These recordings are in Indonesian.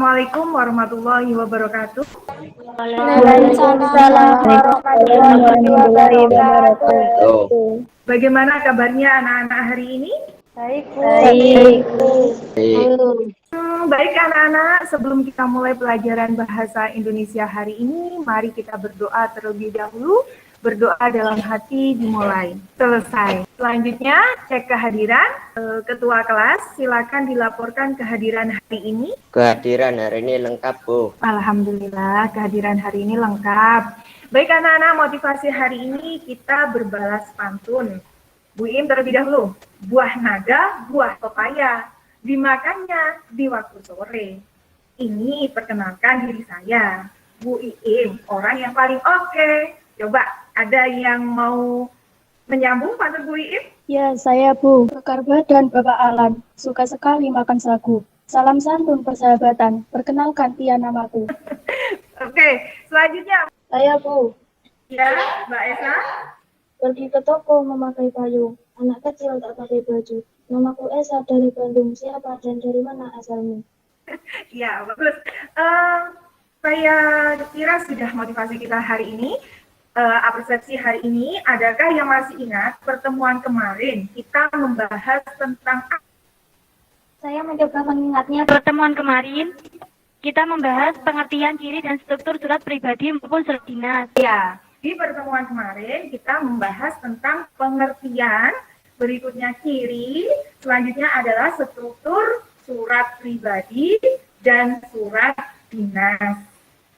Assalamualaikum warahmatullahi wabarakatuh. Waalaikumsalam warahmatullahi wabarakatuh. Bagaimana kabarnya anak-anak hari ini? Baik. Baik anak-anak, sebelum kita mulai pelajaran bahasa Indonesia hari ini, mari kita berdoa terlebih dahulu. Berdoa dalam hati dimulai. Selesai. Selanjutnya, cek kehadiran. Ketua kelas, silakan dilaporkan kehadiran hari ini. Kehadiran hari ini lengkap, Bu. Alhamdulillah, kehadiran hari ini lengkap. Baik anak-anak, motivasi hari ini kita berbalas pantun. Bu Im terlebih dahulu, buah naga, buah pepaya, dimakannya di waktu sore. Ini perkenalkan diri saya, Bu Iim, orang yang paling oke. Coba, ada yang mau menyambung pantun Bu Iim? Ya, saya Bu. Kekar badan Bapak Alan, suka sekali makan sagu. Salam santun persahabatan, perkenalkan Tia namaku. Oke, selanjutnya. Saya Bu. Ya, Mbak Esa. Pergi ke toko memakai payung, anak kecil tak pakai baju. Namaku Esa dari Bandung, siapa dan dari mana asalmu? Ya, bagus. Saya kira sudah motivasi kita hari ini. Persepsi hari ini, adakah yang masih ingat pertemuan kemarin kita membahas tentang... Saya mencoba mengingatnya. Pertemuan kemarin kita membahas pengertian ciri dan struktur surat pribadi maupun surat dinas. Ya, di pertemuan kemarin kita membahas tentang pengertian, berikutnya ciri, selanjutnya adalah struktur surat pribadi dan surat dinas.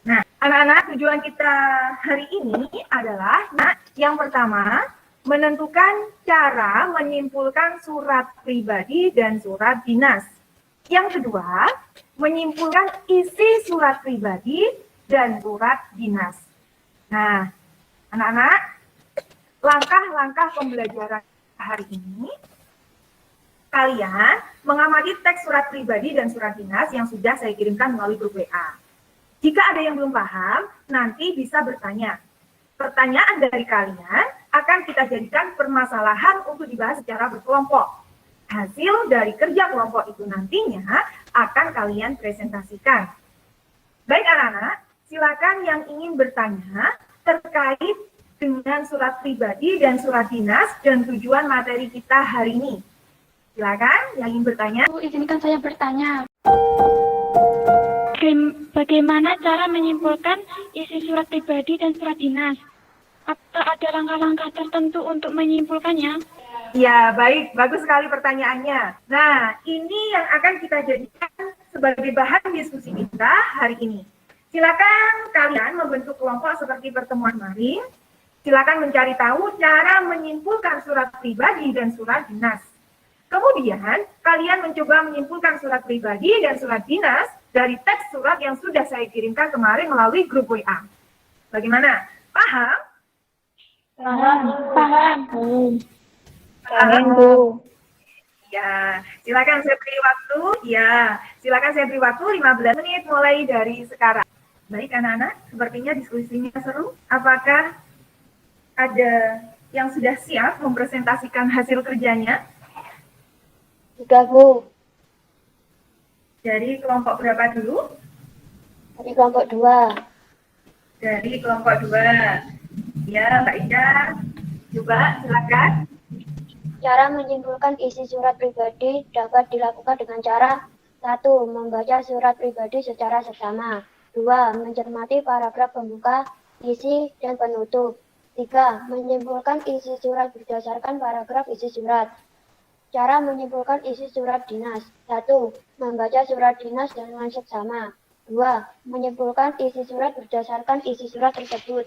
Nah, anak-anak, tujuan kita hari ini adalah, yang pertama, menentukan cara menyimpulkan surat pribadi dan surat dinas. Yang kedua, menyimpulkan isi surat pribadi dan surat dinas. Nah, anak-anak, langkah-langkah pembelajaran hari ini, kalian mengamati teks surat pribadi dan surat dinas yang sudah saya kirimkan melalui grup WA. Jika ada yang belum paham, nanti bisa bertanya. Pertanyaan dari kalian akan kita jadikan permasalahan untuk dibahas secara berkelompok. Hasil dari kerja kelompok itu nantinya akan kalian presentasikan. Baik anak-anak, silakan yang ingin bertanya terkait dengan surat pribadi dan surat dinas dan tujuan materi kita hari ini. Silakan yang ingin bertanya. Bu, izinkan saya bertanya. Bagaimana cara menyimpulkan isi surat pribadi dan surat dinas? Atau ada langkah-langkah tertentu untuk menyimpulkannya? Ya, baik. Bagus sekali pertanyaannya. Nah, ini yang akan kita jadikan sebagai bahan diskusi kita hari ini. Silakan kalian membentuk kelompok seperti pertemuan kemarin. Silakan mencari tahu cara menyimpulkan surat pribadi dan surat dinas. Kemudian, kalian mencoba menyimpulkan surat pribadi dan surat dinas dari teks surat yang sudah saya kirimkan kemarin melalui grup WA. Bagaimana? Paham? Paham. Paham, Bu. Ya, silakan saya beri waktu. Ya, silakan saya beri waktu 15 menit mulai dari sekarang. Baik anak-anak, sepertinya diskusinya seru. Apakah ada yang sudah siap mempresentasikan hasil kerjanya? Sudah, Bu. Dari kelompok berapa dulu? Dari kelompok 2. Dari kelompok 2. Ya, Mbak Ida. Coba, silakan. Cara menyimpulkan isi surat pribadi dapat dilakukan dengan cara 1. Membaca surat pribadi secara seksama. 2. Mencermati paragraf pembuka, isi, dan penutup. 3. Menyimpulkan isi surat berdasarkan paragraf isi surat. Cara menyimpulkan isi surat dinas. 1. Membaca surat dinas dengan seksama. 2. Menyimpulkan isi surat berdasarkan isi surat tersebut.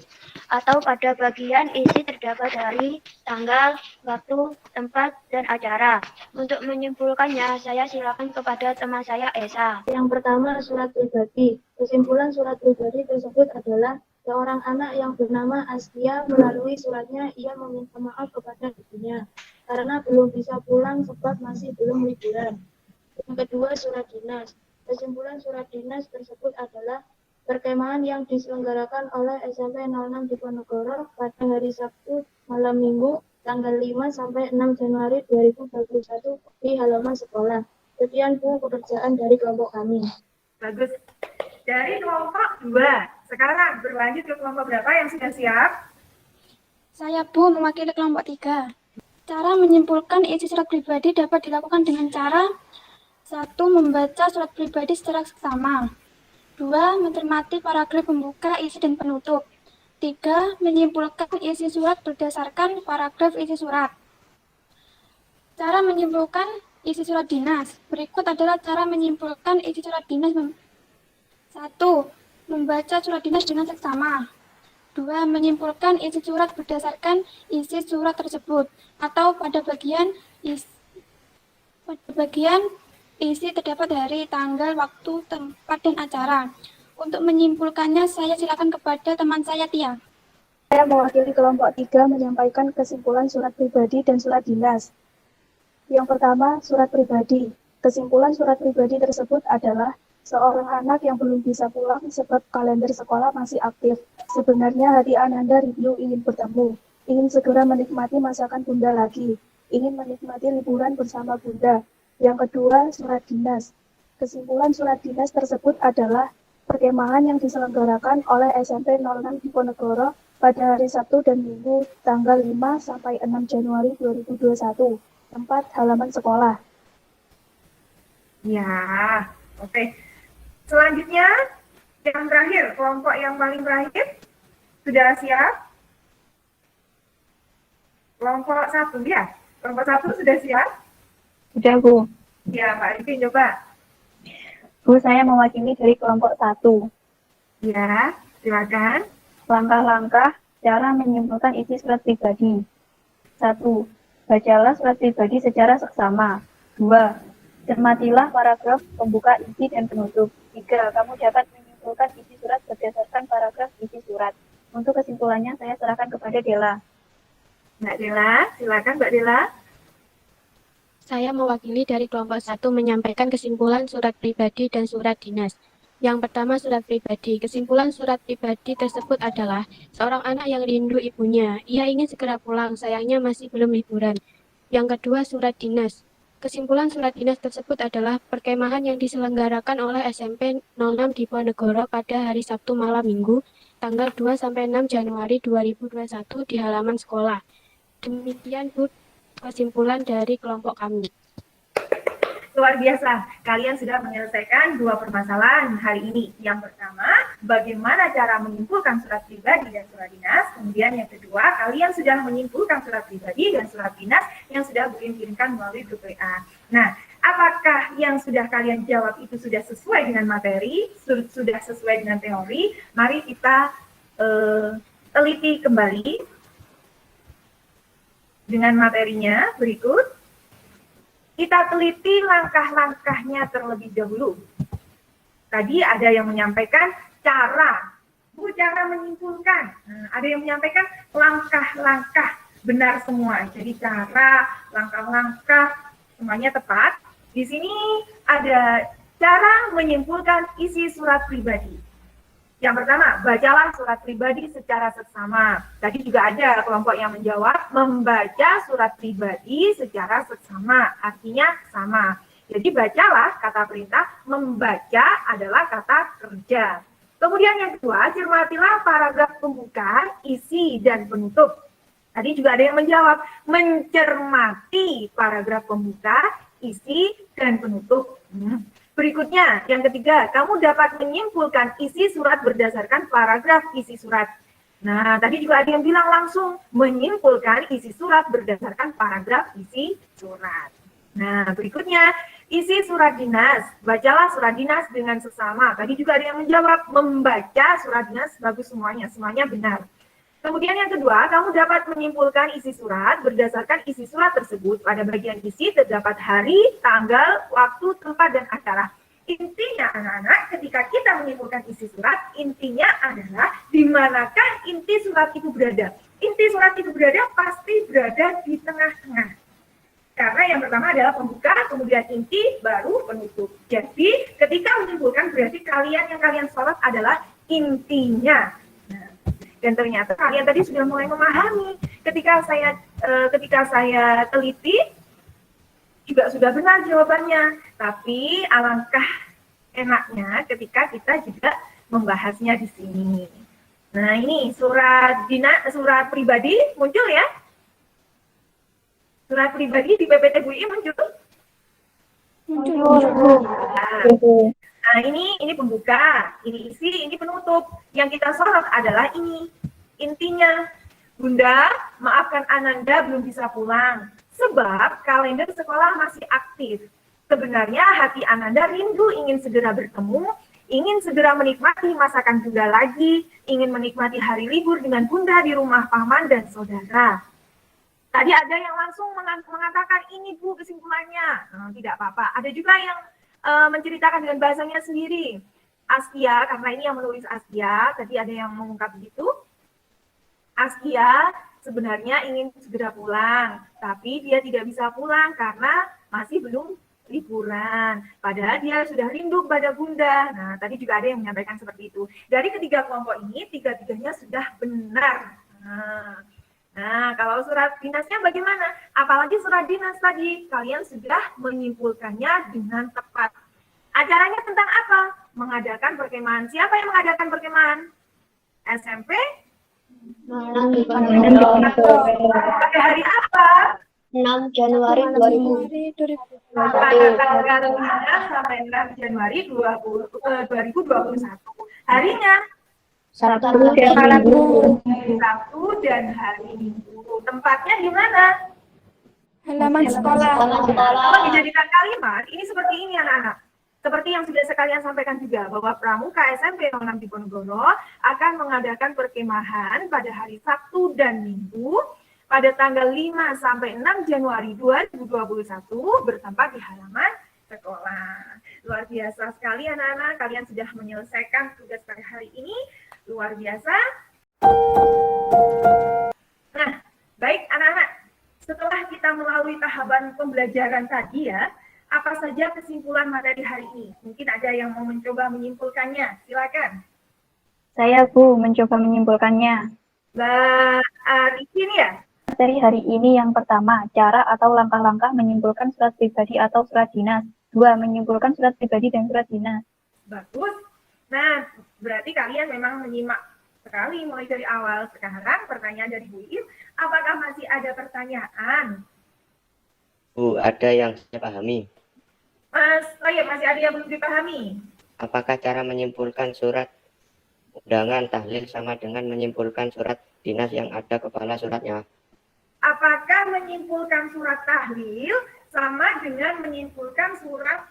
Atau pada bagian isi terdapat hari, tanggal, waktu, tempat, dan acara. Untuk menyimpulkannya, saya silakan kepada teman saya Esa. Yang pertama, surat pribadi. Kesimpulan surat pribadi tersebut adalah seorang anak yang bernama Astia melalui suratnya ia meminta maaf kepada ibunya karena belum bisa pulang sebab masih belum liburan. Yang kedua, surat dinas. Kesimpulan surat dinas tersebut adalah perkemahan yang diselenggarakan oleh SMP 06 Diponegoro pada hari Sabtu malam Minggu tanggal 5 sampai 6 Januari 2021 di halaman sekolah. Sekian Bu pekerjaan dari kelompok kami. Bagus. Dari kelompok 2. Sekarang berlanjut ke kelompok berapa yang sudah siap? Saya Bu mewakili kelompok 3. Cara menyimpulkan isi surat pribadi dapat dilakukan dengan cara 1. Membaca surat pribadi secara seksama. 2. Mencermati paragraf pembuka, isi, dan penutup. 3. Menyimpulkan isi surat berdasarkan paragraf isi surat. Cara menyimpulkan isi surat dinas. Berikut adalah cara menyimpulkan isi surat dinas. 1. Membaca surat dinas dengan seksama. 2. Menyimpulkan isi surat berdasarkan isi surat tersebut atau pada bagian isi terdapat hari, tanggal, waktu, tempat, dan acara. Untuk menyimpulkannya, saya silakan kepada teman saya, Tia. Saya mewakili kelompok 3 menyampaikan kesimpulan surat pribadi dan surat dinas. Yang pertama, surat pribadi. Kesimpulan surat pribadi tersebut adalah seorang anak yang belum bisa pulang sebab kalender sekolah masih aktif. Sebenarnya hati Ananda rindu ingin bertemu, ingin segera menikmati masakan Bunda lagi, ingin menikmati liburan bersama Bunda. Yang kedua, surat dinas. Kesimpulan surat dinas tersebut adalah perkemahan yang diselenggarakan oleh SMP 06 Diponegoro pada hari Sabtu dan Minggu tanggal 5 sampai 6 Januari 2021. Tempat halaman sekolah. Ya, oke. Selanjutnya, yang terakhir, kelompok yang paling terakhir, sudah siap? Kelompok 1 ya? Kelompok 1 sudah siap? Sudah, Bu. Ya, Pak Arifin coba. Bu, saya mewakili dari kelompok 1. Ya, silakan. Langkah-langkah cara menyimpulkan isi surat pribadi. 1. Bacalah surat pribadi secara seksama. 2. Cermatilah paragraf pembuka, isi, dan penutup. 3. Kamu dapat menyimpulkan isi surat berdasarkan paragraf isi surat. Untuk kesimpulannya, saya serahkan kepada Dela. Mbak Dela, silakan Mbak Dela. Saya mewakili dari kelompok 1 menyampaikan kesimpulan surat pribadi dan surat dinas. Yang pertama, surat pribadi. Kesimpulan surat pribadi tersebut adalah seorang anak yang rindu ibunya. Ia ingin segera pulang, sayangnya masih belum liburan. Yang kedua, surat dinas. Kesimpulan surat dinas tersebut adalah perkemahan yang diselenggarakan oleh SMP 06 Diponegoro pada hari Sabtu malam Minggu, tanggal 2 sampai 6 Januari 2021 di halaman sekolah. Demikian Bu, kesimpulan dari kelompok kami. Luar biasa, kalian sudah menyelesaikan 2 permasalahan hari ini. Yang pertama, bagaimana cara menyimpulkan surat pribadi dan surat dinas. Kemudian yang kedua, kalian sudah menyimpulkan surat pribadi dan surat dinas yang sudah kirimkan melalui grup WA. Nah, apakah yang sudah kalian jawab itu sudah sesuai dengan materi, sudah sesuai dengan teori? Mari kita teliti kembali dengan materinya berikut. Kita teliti langkah-langkahnya terlebih dahulu. Tadi ada yang menyampaikan cara, Bu, cara menyimpulkan. Ada yang menyampaikan langkah-langkah, benar semua. Jadi cara, langkah-langkah, semuanya tepat. Di sini ada cara menyimpulkan isi surat pribadi. Yang pertama, bacalah surat pribadi secara seksama. Tadi juga ada kelompok yang menjawab, membaca surat pribadi secara seksama, artinya sama. Jadi bacalah kata perintah, membaca adalah kata kerja. Kemudian yang kedua, cermatilah paragraf pembuka, isi, dan penutup. Tadi juga ada yang menjawab, mencermati paragraf pembuka, isi, dan penutup. Berikutnya, yang ketiga, kamu dapat menyimpulkan isi surat berdasarkan paragraf isi surat. Nah, tadi juga ada yang bilang langsung menyimpulkan isi surat berdasarkan paragraf isi surat. Nah, berikutnya, isi surat dinas. Bacalah surat dinas dengan sesama. Tadi juga ada yang menjawab, membaca surat dinas, bagus semuanya benar. Kemudian yang kedua, kamu dapat menyimpulkan isi surat berdasarkan isi surat tersebut. Pada bagian isi terdapat hari, tanggal, waktu, tempat, dan acara. Intinya anak-anak, ketika kita menyimpulkan isi surat, intinya adalah di manakah inti surat itu berada. Inti surat itu berada pasti berada di tengah-tengah. Karena yang pertama adalah pembuka, kemudian inti, baru penutup. Jadi ketika menyimpulkan berarti yang kalian sorot adalah intinya. Dan ternyata kalian tadi sudah mulai memahami. Ketika saya teliti, juga sudah benar jawabannya. Tapi alangkah enaknya ketika kita juga membahasnya di sini. Nah, ini surat pribadi muncul ya? Surat pribadi di PPT Bu I muncul? Nah, ini pembuka, ini isi, ini penutup. Yang kita sorot adalah ini. Intinya, Bunda, maafkan Ananda belum bisa pulang. Sebab kalender sekolah masih aktif. Sebenarnya hati Ananda rindu ingin segera bertemu, ingin segera menikmati masakan Bunda lagi, ingin menikmati hari libur dengan Bunda di rumah paman dan saudara. Tadi ada yang langsung mengatakan, ini Bu kesimpulannya. Tidak apa-apa. Ada juga yang menceritakan dengan bahasanya sendiri. Askia, karena ini yang menulis Askia, tadi ada yang mengungkap begitu. Askia sebenarnya ingin segera pulang, tapi dia tidak bisa pulang karena masih belum liburan. Padahal dia sudah rindu pada Bunda. Nah, tadi juga ada yang menyampaikan seperti itu. Dari ketiga kelompok ini, tiga-tiganya sudah benar. Nah, kalau surat dinasnya bagaimana? Apalagi surat dinas tadi, kalian sudah menyimpulkannya dengan tepat. Acaranya tentang apa? Mengadakan perkemahan. Siapa yang mengadakan perkemahan? SMP? Pada hari apa? 6 Januari 2000. Pada tanggal 5 sampai 6 Januari 2021. Harinya? Sabtu Sabtu dan hari Minggu. Tempatnya di mana? Halaman sekolah. Kalau dijadikan kalimat, ini seperti ini anak-anak. Seperti yang sudah sekalian sampaikan juga, bahwa Pramuka SMP 06 Diponegoro akan mengadakan perkemahan pada hari Sabtu dan Minggu pada tanggal 5 sampai 6 Januari 2021 bertempat di halaman sekolah. Luar biasa sekali anak-anak, kalian sudah menyelesaikan tugas pada hari ini. Luar biasa. Nah, baik anak-anak, setelah kita melalui tahapan pembelajaran tadi ya, apa saja kesimpulan materi hari ini? Mungkin ada yang mau mencoba menyimpulkannya, silakan. Saya Bu mencoba menyimpulkannya. Mbak Arifin ya? Materi hari ini yang pertama, cara atau langkah-langkah menyimpulkan surat pribadi atau surat dinas. 2. Menyimpulkan surat pribadi dan surat dinas. Bagus. Nah, berarti kalian memang menyimak sekali mulai dari awal. Sekarang pertanyaan dari Bu Im, apakah masih ada pertanyaan? Bu, ada yang saya pahami. Mas, masih ada yang belum dipahami? Apakah cara menyimpulkan surat undangan tahlil sama dengan menyimpulkan surat dinas yang ada kepala suratnya? Apakah menyimpulkan surat tahlil sama dengan menyimpulkan surat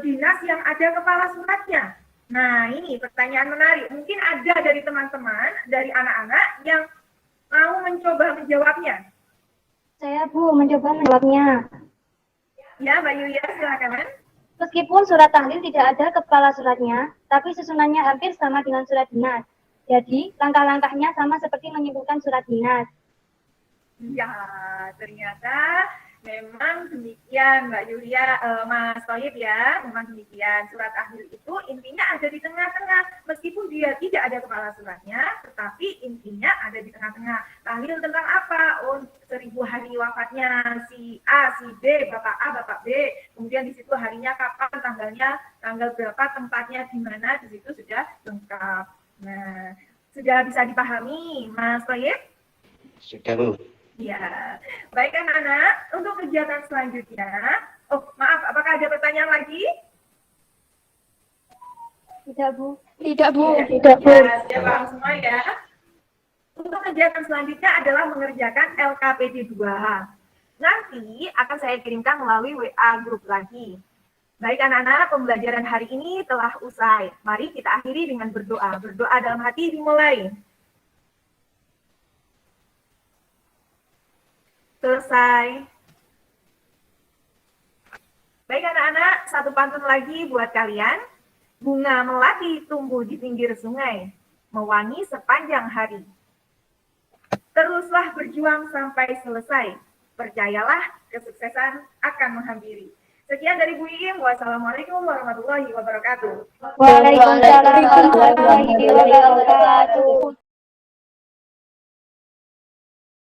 dinas yang ada kepala suratnya? Nah, ini pertanyaan menarik. Mungkin ada dari teman-teman, dari anak-anak yang mau mencoba menjawabnya. Saya Bu mencoba menjawabnya. Ya, Mbak Yulia, silakan. Meskipun surat tahlil tidak ada kepala suratnya, tapi susunannya hampir sama dengan surat dinas. Jadi, langkah-langkahnya sama seperti menyimpulkan surat dinas. Ya, ternyata memang demikian Mbak Yulia, Mas Toyib ya, memang demikian. Surat tahlil itu intinya ada di tengah-tengah, meskipun dia tidak ada kepala suratnya, tetapi intinya ada di tengah-tengah. Tahlil tentang apa? Oh, 1000 hari wafatnya si A, si B, Bapak A, Bapak B. Kemudian di situ harinya kapan, tanggalnya, tanggal berapa, tempatnya di mana, di situ sudah lengkap. Nah, sudah bisa dipahami, Mas Toyib? Sudah, Bu. Ya, baik anak-anak, untuk kegiatan selanjutnya, oh maaf, apakah ada pertanyaan lagi? Tidak Bu. Tidak Bu. Tidak, Bu. Ya, sudah paham semua ya. Untuk kegiatan selanjutnya adalah mengerjakan LKPD 2. Nanti akan saya kirimkan melalui WA grup lagi. Baik anak-anak, pembelajaran hari ini telah usai. Mari kita akhiri dengan berdoa. Berdoa dalam hati dimulai. Selesai. Baik anak-anak, satu pantun lagi buat kalian. Bunga melati tumbuh di pinggir sungai, mewangi sepanjang hari. Teruslah berjuang sampai selesai. Percayalah, kesuksesan akan menghampiri. Sekian dari Bu Iim. Wassalamualaikum warahmatullahi wabarakatuh. Waalaikumsalam warahmatullahi wabarakatuh.